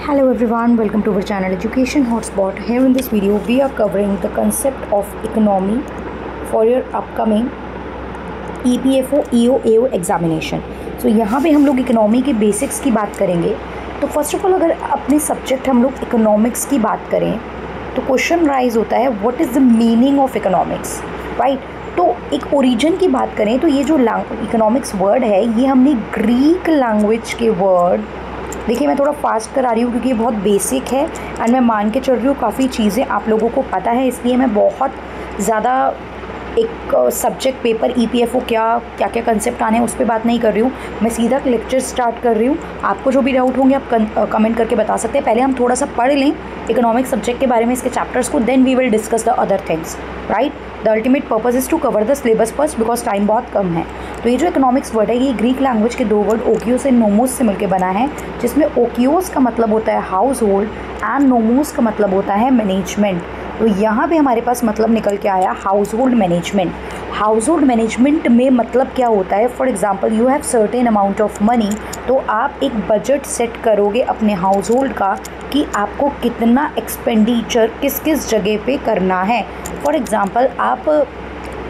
Hello everyone, welcome to our channel Education Hotspot. Here in this video we are covering the concept of economy for your upcoming EPFO EO AO examination. तो यहाँ पे हम लोग economy के basics की बात करेंगे. तो फर्स्ट ऑफ ऑल अगर अपने सब्जेक्ट हम लोग इकोनॉमिक्स की बात करें तो क्वेश्चन राइज होता है what is the meaning of economics, right. तो एक ओरिजिन की बात करें तो ये जो इकोनॉमिक्स वर्ड है ये हमने ग्रीक लैंग्वेज के वर्ड, देखिए मैं थोड़ा फास्ट करा रही हूँ क्योंकि ये बहुत बेसिक है एंड मैं मान के चल रही हूँ काफ़ी चीज़ें आप लोगों को पता है, इसलिए मैं बहुत ज़्यादा एक सब्जेक्ट पेपर EPFO क्या क्या कंसेप्ट आने हैं उस पर बात नहीं कर रही हूँ. मैं सीधा लेक्चर स्टार्ट कर रही हूँ. आपको जो भी डाउट होंगे आप कमेंट करके बता सकते हैं. पहले हम थोड़ा सा पढ़ लें इकोनॉमिक सब्जेक्ट के बारे में, इसके चैप्टर्स को, then we will discuss the other things, right. The ultimate purpose is to cover the syllabus first because time बहुत कम है. तो ये जो इकोनॉमिक्स वर्ड है ये ग्रीक लैंग्वेज के दो वर्ड ओकियोस एंड नोमोस से मिलकर बना है, जिसमें ओकियोस का मतलब होता है हाउस होल्ड एंड नोमोस का मतलब होता है मैनेजमेंट. तो यहाँ पे हमारे पास मतलब निकल के आया house hold management. House hold management में मतलब क्या होता है, for example you have certain amount of money, तो आप एक बजट सेट करोगे अपने हाउस होल्ड का कि आपको कितना एक्सपेंडिचर किस किस जगह पे करना है. फॉर एग्जांपल आप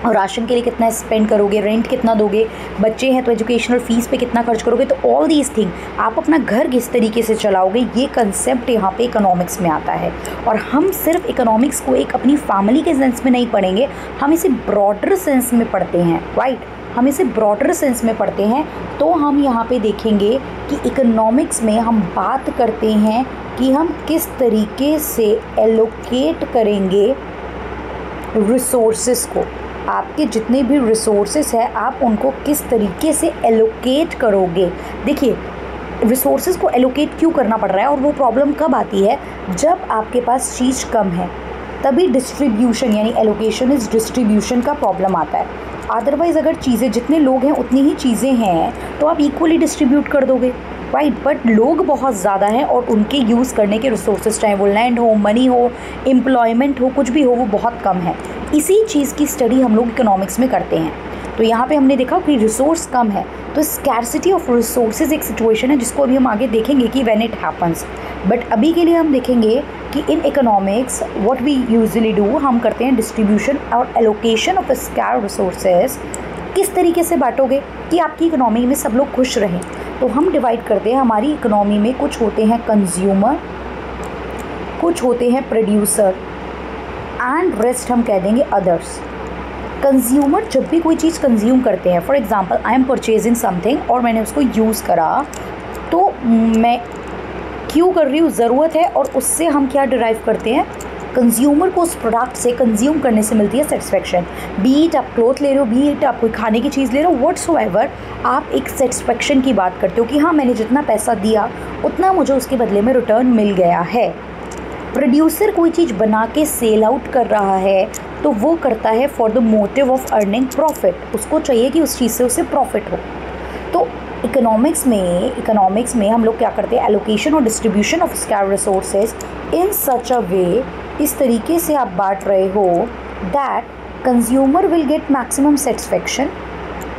राशन के लिए कितना स्पेंड करोगे, रेंट कितना दोगे, बच्चे हैं तो एजुकेशनल फ़ीस पे कितना खर्च करोगे. तो ऑल दीज थिंग आप अपना घर किस तरीके से चलाओगे, ये कंसेप्ट यहाँ पे इकोनॉमिक्स में आता है. और हम सिर्फ इकोनॉमिक्स को एक अपनी फैमिली के सेंस में नहीं पढ़ेंगे, हम इसे ब्रॉडर सेंस में पढ़ते हैं, राइट. हम इसे ब्रॉडर सेंस में पढ़ते हैं. तो हम यहाँ पे देखेंगे कि इकोनॉमिक्स में हम बात करते हैं कि हम किस तरीके से एलोकेट करेंगे रिसोर्सेस को. आपके जितने भी रिसोर्सेस हैं आप उनको किस तरीके से एलोकेट करोगे. देखिए रिसोर्सेज को एलोकेट क्यों करना पड़ रहा है और वो प्रॉब्लम कब आती है, जब आपके पास चीज़ कम है तभी डिस्ट्रीब्यूशन यानी एलोकेशन इज़ डिस्ट्रीब्यूशन का प्रॉब्लम आता है. अदरवाइज़ अगर चीज़ें जितने लोग हैं उतनी ही चीज़ें हैं तो आप इक्वली डिस्ट्रीब्यूट कर दोगे, राइट. बट लोग बहुत ज़्यादा हैं और उनके यूज़ करने के रिसोर्सेज, चाहे वो लैंड हो, मनी हो, एम्प्लॉयमेंट हो, कुछ भी हो, वो बहुत कम है. इसी चीज़ की स्टडी हम लोग इकोनॉमिक्स में करते हैं. तो यहाँ पे हमने देखा कि रिसोर्स कम है तो स्कैर्सिटी ऑफ रिसोर्सेज एक सिचुएशन है जिसको अभी हम आगे देखेंगे कि व्हेन इट हैपन्स. बट अभी के लिए हम देखेंगे कि in economics what we usually do, हम करते हैं डिस्ट्रीब्यूशन और एलोकेशन ऑफ स्कैर रिसोर्सेज. किस तरीके से बांटोगे कि आपकी इकोनॉमी में सब लोग खुश रहें. तो हम डिवाइड करते हैं हमारी इकोनॉमी में, कुछ होते हैं कंज्यूमर, कुछ होते हैं प्रोड्यूसर एंड रेस्ट हम कह देंगे अदर्स. कंज्यूमर जब भी कोई चीज़ कंज्यूम करते हैं, for example I am purchasing something और मैंने उसको यूज़ करा, तो मैं क्यों कर रही हूँ, ज़रूरत है, और उससे हम क्या डिराइव करते हैं, कंज्यूमर को उस प्रोडक्ट से कंज्यूम करने से मिलती है सेटिस्फेक्शन. बी इट आप क्लोथ ले रहे हो, बी इट आप कोई खाने की चीज़ ले रहे हो, व्हाट्सोएवर आप एक सेटिस्फेक्शन की बात करते हो कि हाँ मैंने जितना पैसा दिया उतना मुझे उसके बदले में रिटर्न मिल गया है. प्रोड्यूसर कोई चीज़ बना के सेल आउट कर रहा है तो वो करता है for the motive of earning profit. उसको चाहिए कि उस चीज़ से उसे प्रॉफिट हो. तो इकोनॉमिक्स में हम लोग क्या करते हैं, एलोकेशन और distribution of scarce resources in such a way, इस तरीके से आप बांट रहे हो that consumer will get maximum satisfaction,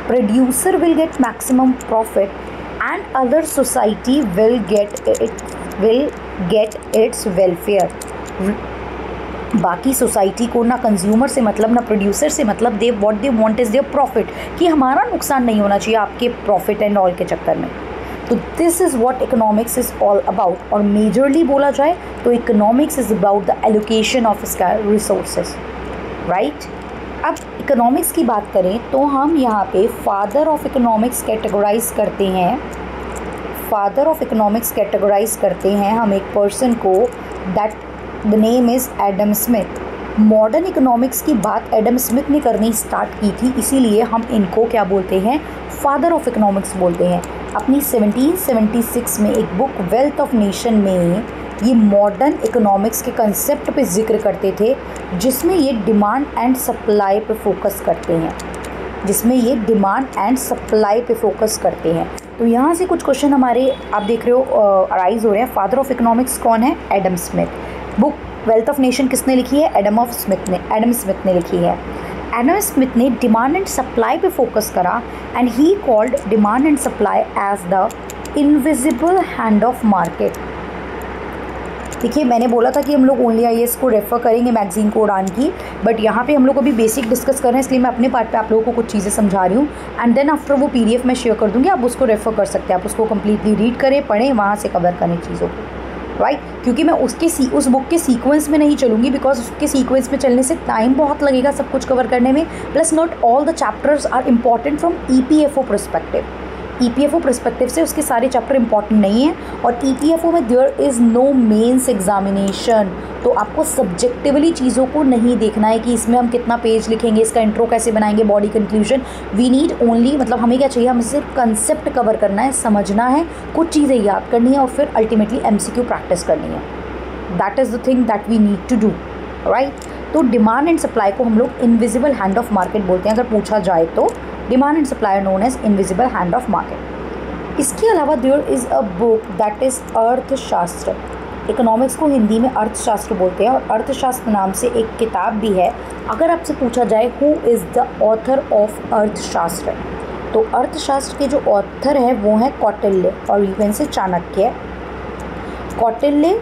producer will get maximum profit and other society will get its welfare. बाकी सोसाइटी को ना कंज्यूमर से मतलब ना प्रोड्यूसर से मतलब, they what they want is their profit, कि हमारा नुकसान नहीं होना चाहिए आपके प्रॉफिट एंड ऑल के चक्कर में. तो this is what economics is all about. और मेजरली बोला जाए तो economics is about the allocation of scarce resources, right. अब इकोनॉमिक्स की बात करें तो हम यहाँ पे फादर ऑफ इकोनॉमिक्स कैटेगराइज करते हैं. फादर ऑफ इकोनॉमिक्स कैटेगराइज करते हैं हम एक पर्सन को, that the name is Adam Smith. Modern economics की बात एडम स्मिथ ने करनी स्टार्ट की थी, इसीलिए हम इनको क्या बोलते हैं, फादर ऑफ इकोनॉमिक्स बोलते हैं. अपनी 1776 में एक बुक वेल्थ ऑफ नेशन में ये मॉडर्न इकोनॉमिक्स के कंसेप्ट पे जिक्र करते थे, जिसमें ये डिमांड एंड सप्लाई पे फोकस करते हैं. तो यहाँ से कुछ क्वेश्चन हमारे आप देख रहे हो अराइज हो रहे हैं. फादर ऑफ इकोनॉमिक्स कौन है, Adam Smith. Book wealth of nation किसने लिखी है, एडम स्मिथ ने लिखी है. एडम स्मिथ ने डिमांड एंड सप्लाई पे फोकस करा and he called demand and supply as the invisible hand of market. देखिए मैंने बोला था कि हम लोग ओनली आईएएस को रेफ़र करेंगे मैगजीन को उड़ान की, बट यहाँ पे हम लोग अभी बेसिक डिस्कस कर रहे हैं, इसलिए मैं अपने पार्ट पे आप लोगों को कुछ चीज़ें समझा रही हूँ। एंड देन आफ्टर वो पीडीएफ मैं शेयर कर दूँगी, आप उसको रेफ़र कर सकते हैं, आप उसको कम्प्लीटली रीड करें, पढ़ें, वहाँ से कवर करें चीज़ों को, राइट। क्योंकि मैं उस बुक के सीक्वेंस में नहीं चलूँगी, बिकॉज उसके सीक्वेंस में चलने से टाइम बहुत लगेगा सब कुछ कवर करने में, plus not all the chapters are important from EPFO perspective. EPFO perspective से उसके सारे चैप्टर इंपॉर्टेंट नहीं हैं, और ईपीएफओ में there is no mains examination, तो आपको सब्जेक्टिवली चीज़ों को नहीं देखना है कि इसमें हम कितना पेज लिखेंगे, इसका इंट्रो कैसे बनाएंगे, body conclusion. We need only, मतलब हमें क्या चाहिए, हमें सिर्फ कंसेप्ट कवर करना है, समझना है, कुछ चीज़ें याद करनी है, और फिर अल्टीमेटली एमसीक्यू प्रैक्टिस करनी है। That is the thing that we need to do, right. तो डिमांड एंड सप्लाई को हम लोग इनविजिबल हैंड ऑफ मार्केट बोलते हैं, अगर पूछा जाए तो demand and supply known as invisible hand of market. इसके अलावा there is a book that is Arthashastra. Economics को हिंदी में अर्थशास्त्र बोलते हैं, और अर्थशास्त्र नाम से एक किताब भी है। अगर आपसे पूछा जाए who is the author of अर्थशास्त्र, तो अर्थशास्त्र के जो ऑथर हैं वो हैं कौटिल्य, और you can say Chanakya. Kautilya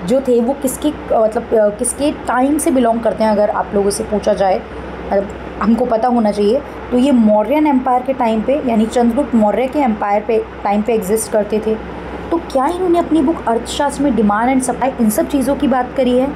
जो थे वो किसके टाइम से बिलोंग करते हैं, अगर आप लोगों से पूछा जाए, हमको पता होना चाहिए। तो ये मौर्यन एम्पायर के टाइम पे, यानी चंद्रगुप्त मौर्य के एम्पायर पे टाइम पे एग्जिस्ट करते थे। तो क्या इन्होंने अपनी बुक अर्थशास्त्र में डिमांड एंड सप्लाई इन सब चीज़ों की बात करी है?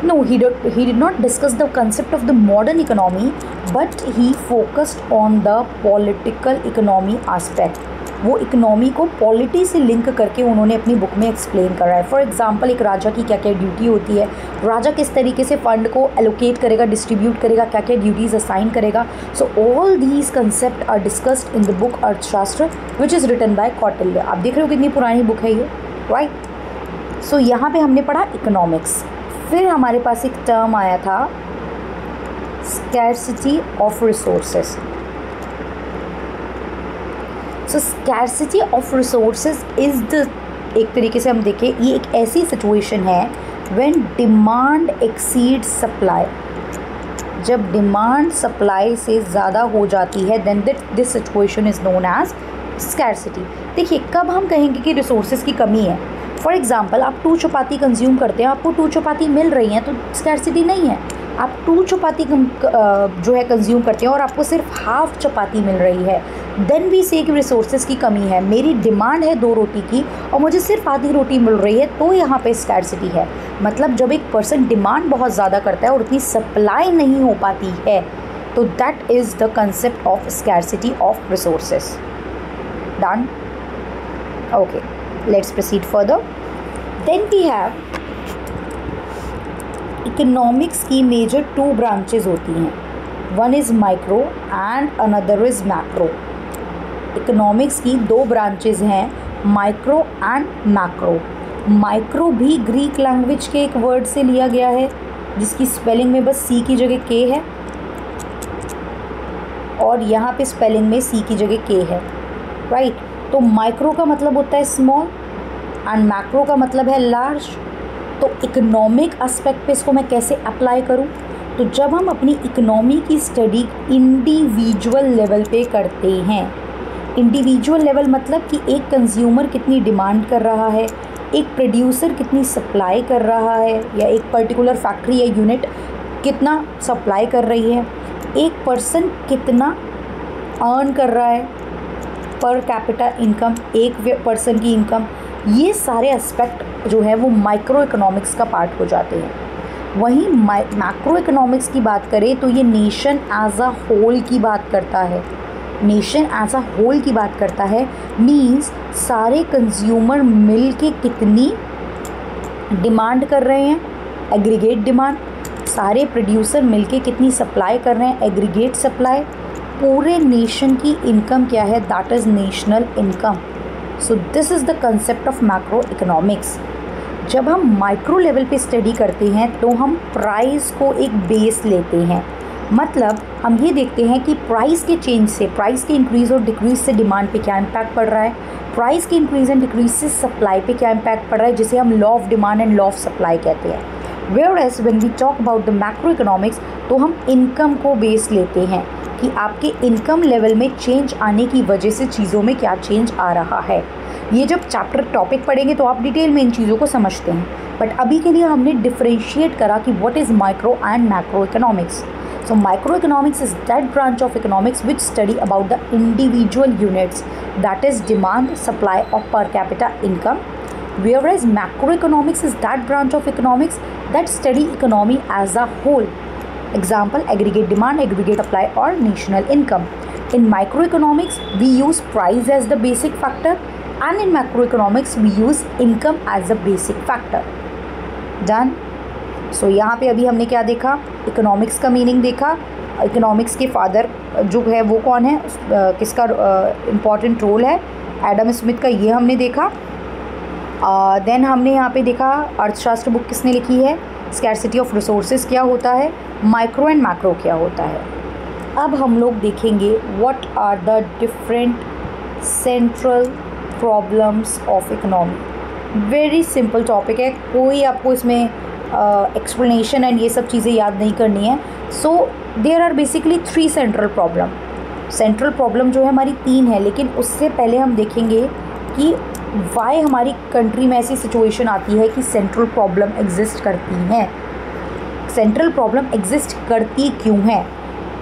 No, he did not discuss the concept of the modern economy, but he focused on the political economy aspect. वो इकोनॉमी को पॉलिटी से लिंक करके उन्होंने अपनी बुक में एक्सप्लेन करा है। फॉर एग्जांपल, एक राजा की क्या क्या ड्यूटी होती है, राजा किस तरीके से फंड को एलोकेट करेगा, डिस्ट्रीब्यूट करेगा, क्या क्या ड्यूटीज़ असाइन करेगा। So all these concept are discussed in the book Arthashastra which is written by Kautilya. आप देख रहे हो कितनी पुरानी बुक है ये, राइट। सो यहाँ पे हमने पढ़ा इकोनॉमिक्स। फिर हमारे पास एक टर्म आया था scarcity of resources. So scarcity of resources is the, एक तरीके से हम देखें, ये एक ऐसी सिचुएशन है व्हेन डिमांड एक्सीड सप्लाई। जब डिमांड सप्लाई से ज़्यादा हो जाती है, then this situation is known as scarcity. देखिए, कब हम कहेंगे कि रिसोर्सेज की कमी है? फॉर एग्जांपल, आप 2 चपाती कंज्यूम करते हैं, आपको 2 चपाती मिल रही हैं, तो स्कैर्सिटी नहीं है। आप 2 चपाती जो है कंज्यूम करते हैं और आपको सिर्फ हाफ चपाती मिल रही है, देन वी से कि रिसोर्सेज की कमी है। मेरी डिमांड है 2 रोटी की और मुझे सिर्फ आधी रोटी मिल रही है, तो यहाँ पे स्कैर्सिटी है। मतलब जब एक पर्सन डिमांड बहुत ज़्यादा करता है और उतनी सप्लाई नहीं हो पाती है, तो that is the concept of scarcity of resources. Done? Okay, let's proceed further. Then we have economics की मेजर 2 ब्रांचेज होती हैं, one is micro and another is macro. Economics की 2 ब्रांचेज हैं, माइक्रो एंड मैक्रो। माइक्रो भी Greek language के एक word से लिया गया है, जिसकी स्पेलिंग में बस सी की जगह के है, और यहाँ पे स्पेलिंग में सी की जगह के है, राइट। तो माइक्रो का मतलब होता है स्मॉल एंड मैक्रो का मतलब है लार्ज। तो इकोनॉमिक एस्पेक्ट पे इसको मैं कैसे अप्लाई करूं? तो जब हम अपनी इकोनॉमी की स्टडी इंडिविजुअल लेवल पे करते हैं, इंडिविजुअल लेवल मतलब कि एक कंज्यूमर कितनी डिमांड कर रहा है, एक प्रोड्यूसर कितनी सप्लाई कर रहा है, या एक पर्टिकुलर फैक्ट्री या यूनिट कितना सप्लाई कर रही है, एक पर्सन कितना अर्न कर रहा है, पर कैपिटा इनकम, एक पर्सन की इनकम, ये सारे एस्पेक्ट जो है वो माइक्रो इकोनॉमिक्स का पार्ट हो जाते हैं। वहीं मैक्रो इकोनॉमिक्स की बात करें तो ये नेशन एज अ होल की बात करता है। नेशन एज अ होल की बात करता है मींस सारे कंज्यूमर मिल के कितनी डिमांड कर रहे हैं, एग्रीगेट डिमांड, सारे प्रोड्यूसर मिल के कितनी सप्लाई कर रहे हैं, एग्रीगेट सप्लाई, पूरे नेशन की इनकम क्या है, that is national income. So this is the concept of macro economics. जब हम माइक्रो लेवल पे स्टडी करते हैं तो हम प्राइस को एक बेस लेते हैं, मतलब हम ये देखते हैं कि प्राइस के चेंज से, प्राइस के इंक्रीज़ और डिक्रीज़ से डिमांड पे क्या इम्पैक्ट पड़ रहा है, प्राइस के इंक्रीज़ एंड डिक्रीज़ से सप्लाई पे क्या इम्पैक्ट पड़ रहा है, जिसे हम law of demand and law of supply कहते हैं। Whereas when we talk about the macro economics, तो हम इनकम को बेस लेते हैं कि आपके इनकम लेवल में चेंज आने की वजह से चीज़ों में क्या चेंज आ रहा है। ये जब चैप्टर टॉपिक पढ़ेंगे तो आप डिटेल में इन चीज़ों को समझते हैं, बट अभी के लिए हमने डिफ्रेंशिएट करा कि what is micro and macro economics. So microeconomics is that branch of economics which study about the individual units, that is demand, supply of per capita income, whereas macroeconomics is that branch of economics that study economy as a whole. Example, aggregate demand, aggregate supply or national income. In microeconomics we use price as the basic factor, and in macroeconomics we use income as a basic factor. Done? सो यहाँ पे अभी हमने क्या देखा, economics का meaning देखा, economics के father जो है वो कौन है, किसका इम्पॉर्टेंट रोल है, एडम स्मिथ का, ये हमने देखा। देन हमने यहाँ पे देखा अर्थशास्त्र बुक किसने लिखी है, स्कैरसिटी ऑफ रिसोर्सेज क्या होता है, माइक्रो एंड मैक्रो क्या होता है। अब हम लोग देखेंगे what are the different central problems of economy. Very simple topic है, कोई आपको इसमें एक्सप्लेनेशन एंड ये सब चीज़ें याद नहीं करनी है। So there are basically 3 central problem. Central problem जो है हमारी 3 है, लेकिन उससे पहले हम देखेंगे कि वाई हमारी कंट्री में ऐसी सिचुएशन आती है कि सेंट्रल प्रॉब्लम एग्जिस्ट करती हैं, सेंट्रल प्रॉब्लम एग्जिस्ट करती क्यों है।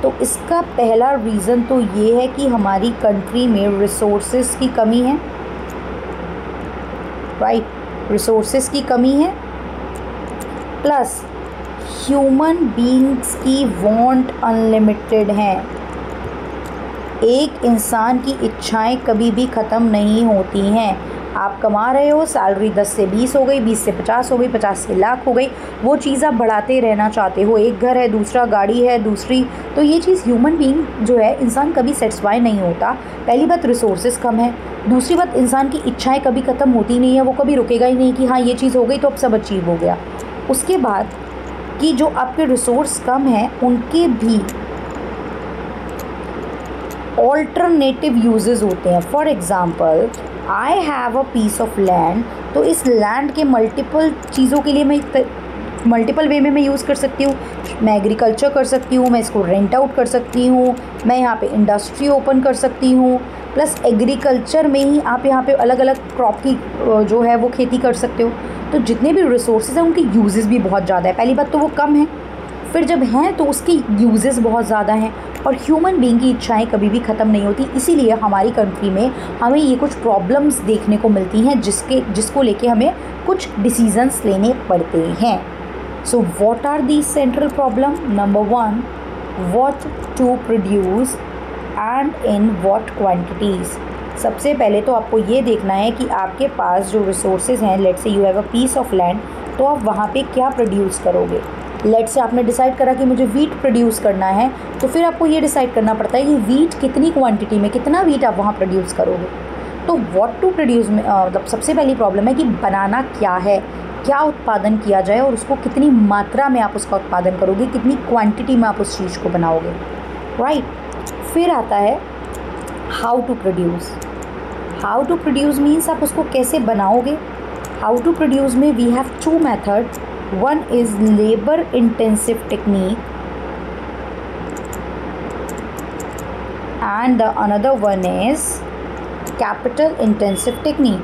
तो इसका पहला रीज़न तो ये है कि हमारी कंट्री में रिसोर्सेज की कमी है, राइट, रिसोर्सेज की कमी है, प्लस ह्यूमन बीइंग्स की वांट अनलिमिटेड हैं। एक इंसान की इच्छाएं कभी भी ख़त्म नहीं होती हैं। आप कमा रहे हो, सैलरी 10 से 20 हो गई, 20 से 50 हो गई, 50 से लाख हो गई, वो चीज़ आप बढ़ाते रहना चाहते हो। एक घर है, दूसरा गाड़ी है, दूसरी, तो ये चीज़ ह्यूमन बीइंग जो है, इंसान कभी सेटिस्फाई नहीं होता। पहली बात रिसोर्सेज कम है, दूसरी बात इंसान की इच्छाएँ कभी ख़त्म होती नहीं है, वो कभी रुकेगा ही नहीं कि हाँ ये चीज़ हो गई तो अब सब अचीव हो गया। उसके बाद कि जो आपके रिसोर्स कम हैं उनके भी ऑल्टरनेटिव यूजेस होते हैं। For example, I have a piece of land, तो इस लैंड के मल्टीपल चीज़ों के लिए मैं मल्टीपल वे में मैं यूज़ कर सकती हूँ। मैं एग्रीकल्चर कर सकती हूँ, मैं इसको रेंट आउट कर सकती हूँ, मैं यहाँ पे इंडस्ट्री ओपन कर सकती हूँ, प्लस एग्रीकल्चर में ही आप यहाँ पे अलग अलग क्रॉप की जो है वो खेती कर सकते हो। तो जितने भी रिसोर्सेज हैं उनके यूजेस भी बहुत ज़्यादा है। पहली बात तो वो कम है, फिर जब हैं तो उसके यूजेस बहुत ज़्यादा हैं, और ह्यूमन बीइंग की इच्छाएं कभी भी ख़त्म नहीं होती। इसीलिए हमारी कंट्री में हमें ये कुछ प्रॉब्लम्स देखने को मिलती हैं जिसको लेके हमें कुछ डिसीजंस लेने पड़ते हैं। So what are these central problem? Number 1, what to produce and in what quantities. सबसे पहले तो आपको ये देखना है कि आपके पास जो रिसोर्सेज हैं, let's say you have a piece of land, तो आप वहाँ पे क्या प्रोड्यूस करोगे। लेट्स से आपने डिसाइड करा कि मुझे वीट प्रोड्यूस करना है, तो फिर आपको ये डिसाइड करना पड़ता है कि वीट कितनी क्वांटिटी में, कितना वीट आप वहाँ प्रोड्यूस करोगे। तो व्हाट टू प्रोड्यूस में मतलब सबसे पहली प्रॉब्लम है कि बनाना क्या है, क्या उत्पादन किया जाए और उसको कितनी मात्रा में आप उसका उत्पादन करोगे, कितनी क्वांटिटी में आप उस चीज़ को बनाओगे, राइट। फिर आता है how to produce. How to produce means आप उसको कैसे बनाओगे। हाउ टू प्रोड्यूस में we have 2 method. One is labour intensive technique and the another one is capital intensive technique.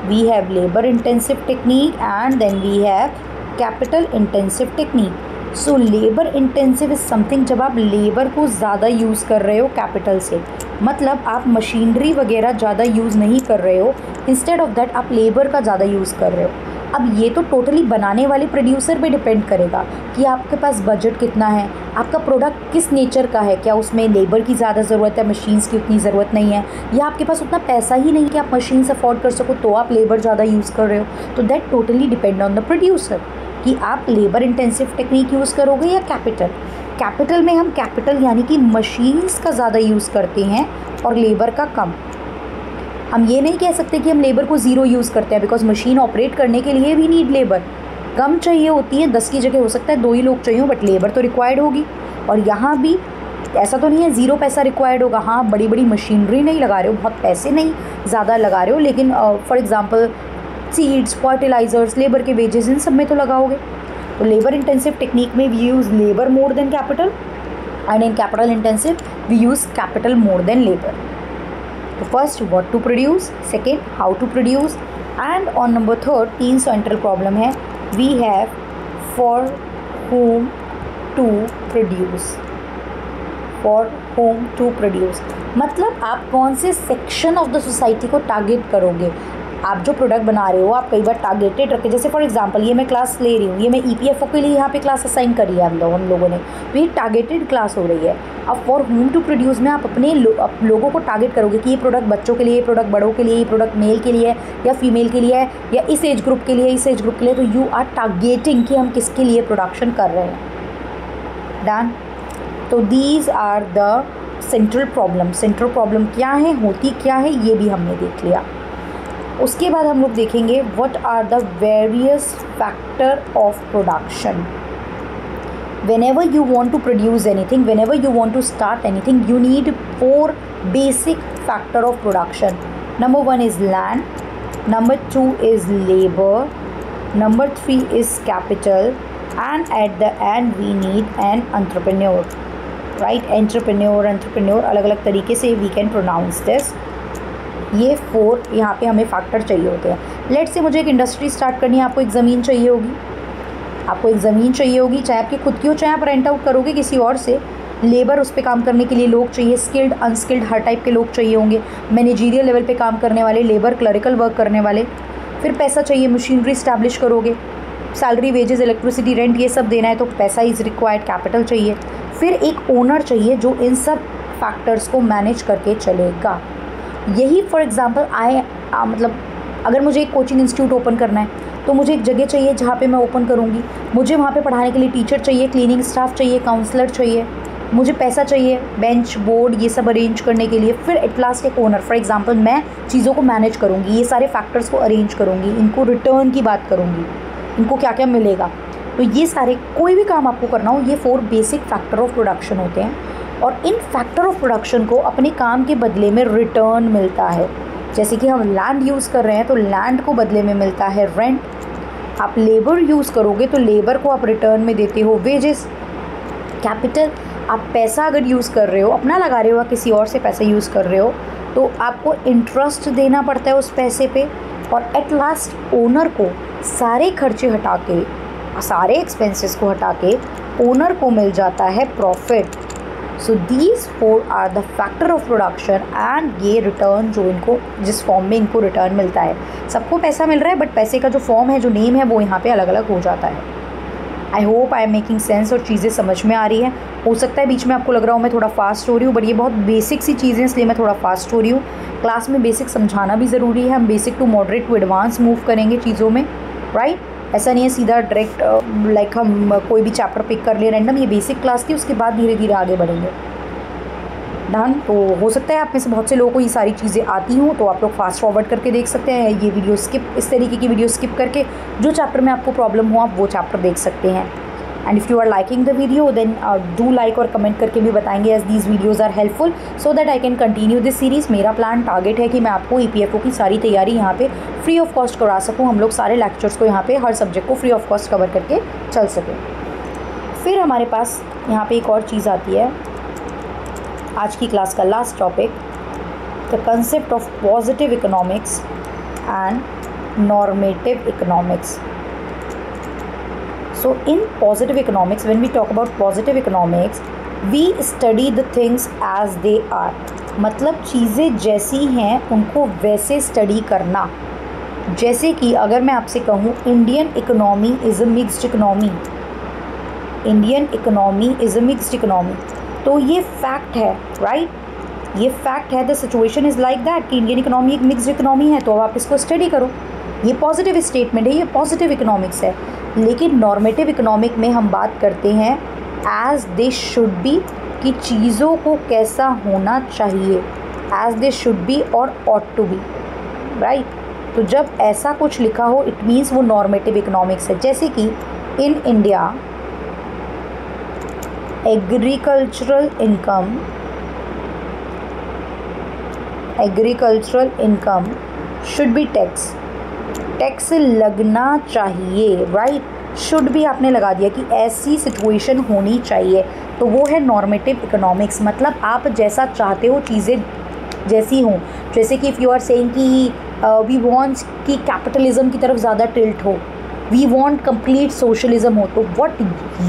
We have labor intensive technique and then we have capital intensive technique. So labor intensive is something जब आप labour को ज़्यादा use कर रहे हो capital से, मतलब आप मशीनरी वगैरह ज़्यादा यूज़ नहीं कर रहे हो, इंस्टेड ऑफ दैट आप लेबर का ज़्यादा यूज़ कर रहे हो। अब ये तो टोटली बनाने वाले प्रोड्यूसर पे डिपेंड करेगा कि आपके पास बजट कितना है, आपका प्रोडक्ट किस नेचर का है, क्या उसमें लेबर की ज़्यादा ज़रूरत है, मशीन्स की उतनी ज़रूरत नहीं है, या आपके पास उतना पैसा ही नहीं कि आप मशीन्स अफोर्ड कर सको तो आप लेबर ज़्यादा यूज़ कर रहे हो। तो that totally depend on the producer कि आप लेबर इंटेंसिव टेक्निक यूज़ करोगे या कैपिटल। कैपिटल में हम कैपिटल यानी कि मशीन्स का ज़्यादा यूज़ करते हैं और लेबर का कम। हम ये नहीं कह सकते कि हम लेबर को ज़ीरो यूज़ करते हैं, बिकॉज मशीन ऑपरेट करने के लिए भी नीड लेबर कम चाहिए होती है। 10 की जगह हो सकता है 2 ही लोग चाहिए हो, बट लेबर तो रिक्वायर्ड होगी। और यहाँ भी ऐसा तो नहीं है ज़ीरो पैसा रिक्वायर्ड होगा। हाँ, बड़ी बड़ी मशीनरी नहीं लगा रहे हो, बहुत पैसे नहीं ज़्यादा लगा रहे हो, लेकिन for example seeds, fertilizers, labour के वेजेस, इन सब में तो लगाओगे। तो लेबर इंटेंसिव टेक्निक में we use labour more than capital. and in capital intensive we use capital more than labor. So first what to produce, second how to produce, and on number third तीन central problem है. We have for whom to produce. For whom to produce मतलब आप कौन से section of the society को target करोगे. आप जो प्रोडक्ट बना रहे हो आप कई बार टारगेटेड रखे. जैसे फॉर एग्जांपल ये मैं क्लास ले रही हूँ, ये मैं EPFO के लिए यहाँ पे क्लास असाइन करी है हम लोगों ने, तो ये टारगेटेड क्लास हो रही है. अब फॉर होम टू प्रोड्यूस में आप अपने लोगों को टारगेट करोगे कि ये प्रोडक्ट बच्चों के लिए, ये प्रोडक्ट बड़ों के लिए, ये प्रोडक्ट मेल के लिए या फीमेल के लिए या इस एज ग्रुप के लिए, इस एज ग्रुप के लिए. तो यू आर टारगेटिंग कि हम किसके लिए प्रोडक्शन कर रहे हैं. डन. तो these are the central problem. Central problem क्या है, होती क्या है, ये भी हमने देख लिया. उसके बाद हम लोग देखेंगे what are the various factor of production. whenever you want to produce anything, whenever you want to start anything, you need 4 basic factor of production. Number 1 is land, number 2 is labor, number 3 is capital, and at the end we need an entrepreneur. Right? entrepreneur अलग अलग तरीके से we can pronounce this. ये 4 यहाँ पे हमें factor चाहिए होते हैं. लेट से मुझे एक इंडस्ट्री स्टार्ट करनी है, आपको एक ज़मीन चाहिए होगी. चाहे आपकी खुद की हो, चाहे आप रेंट आउट करोगे किसी और से. लेबर उस पर काम करने के लिए लोग चाहिए, स्किल्ड अनस्किल्ड हर टाइप के लोग चाहिए होंगे. मैनेजरियल लेवल पे काम करने वाले लेबर, क्लरिकल वर्क करने वाले. फिर पैसा चाहिए, मशीनरी इस्टेब्लिश करोगे, सैलरी, वेजेस, इलेक्ट्रिसिटी, रेंट, ये सब देना है तो पैसा इज़ रिक्वायर्ड, कैपिटल चाहिए. फिर एक ओनर चाहिए जो इन सब फैक्टर्स को मैनेज करके चलेगा. यही फॉर एग्ज़ाम्पल मतलब अगर मुझे एक कोचिंग इंस्टीट्यूट ओपन करना है तो मुझे एक जगह चाहिए जहाँ पे मैं ओपन करूँगी. मुझे वहाँ पे पढ़ाने के लिए टीचर चाहिए, क्लीनिंग स्टाफ चाहिए, काउंसलर चाहिए, मुझे पैसा चाहिए, बेंच, बोर्ड, ये सब अरेंज करने के लिए. फिर एट लास्ट एक ओनर. फॉर एग्जांपल मैं चीज़ों को मैनेज करूँगी, ये सारे फैक्टर्स को अरेंज करूँगी, इनको रिटर्न की बात करूँगी, इनको क्या क्या मिलेगा. तो ये सारे कोई भी काम आपको करना हो, ये 4 बेसिक फैक्टर ऑफ प्रोडक्शन होते हैं. और इन फैक्टर ऑफ प्रोडक्शन को अपने काम के बदले में रिटर्न मिलता है. जैसे कि हम लैंड यूज़ कर रहे हैं तो लैंड को बदले में मिलता है रेंट. आप लेबर यूज़ करोगे तो लेबर को आप रिटर्न में देते हो वेजेस. कैपिटल, आप पैसा अगर यूज़ कर रहे हो, अपना लगा रहे हो या किसी और से पैसा यूज़ कर रहे हो तो आपको इंटरेस्ट देना पड़ता है उस पैसे पे. और एट लास्ट ओनर को सारे खर्चे हटा के, सारे एक्सपेंसेस को हटा के ओनर को मिल जाता है profit. So these 4 are the factor of production. And ये रिटर्न जो इनको, जिस फॉर्म में इनको रिटर्न मिलता है, सबको पैसा मिल रहा है बट पैसे का जो फॉर्म है, जो नेम है, वो यहाँ पे अलग अलग हो जाता है. I hope I am making sense और चीज़ें समझ में आ रही हैं. हो सकता है बीच में आपको लग रहा हो मैं थोड़ा फास्ट हो रही हूँ, बट ये बहुत बेसिक सी चीज़ें इसलिए मैं थोड़ा फास्ट हो रही हूँ. क्लास में बेसिक समझाना भी ज़रूरी है. हम basic to moderate to advance move करेंगे चीज़ों में. राइट? ऐसा नहीं है सीधा डायरेक्ट लाइक हम कोई भी चैप्टर पिक कर ले रैंडम. ये बेसिक क्लास थी, उसके बाद धीरे धीरे आगे बढ़ेंगे. डन. तो हो सकता है आप में से बहुत से लोगों को ये सारी चीज़ें आती हों, तो आप लोग फास्ट फॉरवर्ड करके देख सकते हैं. ये वीडियो स्किप, इस तरीके की वीडियो स्किप करके जो चैप्टर में आपको प्रॉब्लम हो आप वो चैप्टर देख सकते हैं. And if you are liking the video then do like और कमेंट करके भी बताएंगे as these videos are helpful so that I can continue this series. मेरा प्लान टारगेट है कि मैं आपको EPFO की सारी तैयारी यहाँ पे फ्री ऑफ कॉस्ट करा सकूँ. हम लोग सारे लेक्चर्स को यहाँ पे हर सब्जेक्ट को फ्री ऑफ कॉस्ट कवर करके चल सकें. फिर हमारे पास यहाँ पे एक और चीज़ आती है, आज की क्लास का last topic, the concept of positive economics and normative economics. So in positive economics, when we talk about positive economics, we study the things as they are. मतलब चीज़ें जैसी हैं उनको वैसे स्टडी करना. जैसे कि अगर मैं आपसे कहूँ Indian economy is a mixed economy, Indian economy is a mixed economy, तो ये फैक्ट है. राइट? ये फैक्ट है. The situation is like that कि इंडियन इकोनॉमी एक मिक्स्ड इकोनॉमी है, तो अब आप इसको स्टडी करो. ये पॉजिटिव स्टेटमेंट है, ये पॉजिटिव इकोनॉमिक्स है. लेकिन नॉर्मेटिव इकोनॉमिक में हम बात करते हैं एज दे शुड बी, कि चीज़ों को कैसा होना चाहिए, एज दे शुड बी और ऑट टू बी. राइट? तो जब ऐसा कुछ लिखा हो इट मीन्स वो नॉर्मेटिव इकोनॉमिक्स है. जैसे कि in India agricultural income should be tax लगना चाहिए. राइट? शुड भी आपने लगा दिया कि ऐसी सिचुएशन होनी चाहिए, तो वो है नॉर्मेटिव इकोनॉमिक्स। मतलब आप जैसा चाहते हो चीज़ें जैसी हों। जैसे कि इफ़ यू आर सेइंग कि वी वांट कि कैपिटलिज्म की तरफ ज़्यादा टिल्ट हो, वी वांट कंप्लीट सोशलिज्म हो, तो what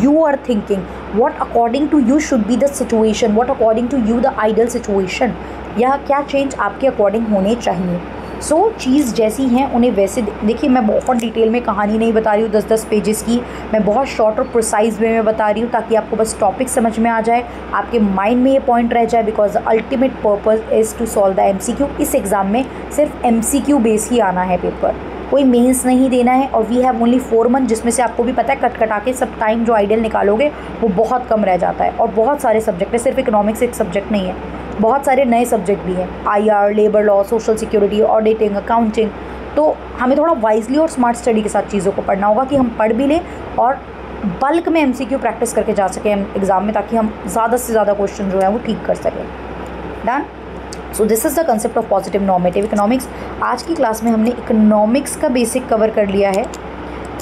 you are thinking, what according to you should be the situation, what according to you the ideal situation, या क्या चेंज आपके अकॉर्डिंग होने चाहिए। सो चीज़ जैसी हैं उन्हें वैसे देखिए। मैं बहुत डिटेल में कहानी नहीं बता रही हूँ 10-10 पेजेस की, मैं बहुत शॉर्ट और प्रिसाइज वे में बता रही हूँ ताकि आपको बस टॉपिक समझ में आ जाए, आपके माइंड में ये पॉइंट रह जाए। Because the ultimate purpose is to solve the MCQ। इस एग्ज़ाम में सिर्फ MCQ बेस ही आना है पेपर, कोई मेंस नहीं देना है। और वी हैव ओनली 4 मंथ, जिसमें से आपको भी पता है कट कटा के सब टाइम जो आइडियल निकालोगे वो बहुत कम रह जाता है। और बहुत सारे सब्जेक्ट है, सिर्फ इकोनॉमिक्स एक सब्जेक्ट नहीं है, बहुत सारे नए सब्जेक्ट भी हैं, IR, labour law, social security, auditing, accounting. तो हमें थोड़ा वाइजली और स्मार्ट स्टडी के साथ चीज़ों को पढ़ना होगा कि हम पढ़ भी लें और बल्क में MCQ प्रैक्टिस करके जा सकें एग्ज़ाम में, ताकि हम ज़्यादा से ज़्यादा क्वेश्चन जो है वो ठीक कर सकें। Done. So this is the concept of positive normative economics. आज की क्लास में हमने इकोनॉमिक्स का बेसिक कवर कर लिया है।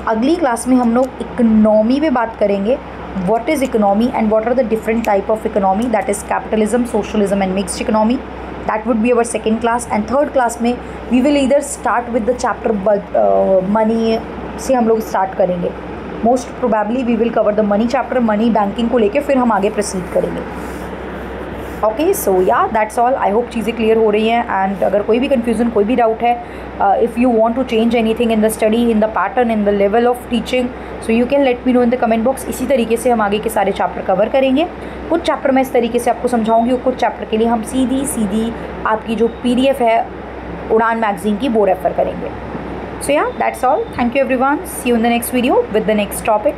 अगली क्लास में हम लोग इकोनॉमी पे बात करेंगे, what is economy and what are the different type of economy, that is capitalism, socialism and mixed economy. That would be our second class. And third class में we will either start with the chapter money से हम लोग start करेंगे। Most probably we will cover the money chapter, money banking को लेके फिर हम आगे प्रोसीड करेंगे। Okay, so yeah that's all. I hope चीज़ें क्लियर हो रही हैं। एंड अगर कोई भी कन्फ्यूज़न, कोई भी डाउट है, if you want to change anything in the study, in the pattern, in the level of teaching, so you can let me know in the comment box. इसी तरीके से हम आगे के सारे चैप्टर कवर करेंगे। कुछ चैप्टर मैं इस तरीके से आपको समझाऊंगी और कुछ चैप्टर के लिए हम सीधी आपकी जो PDF है उड़ान मैगजीन की वो रेफ़र करेंगे। So yeah that's all. Thank you everyone. See you in the next video with the next topic.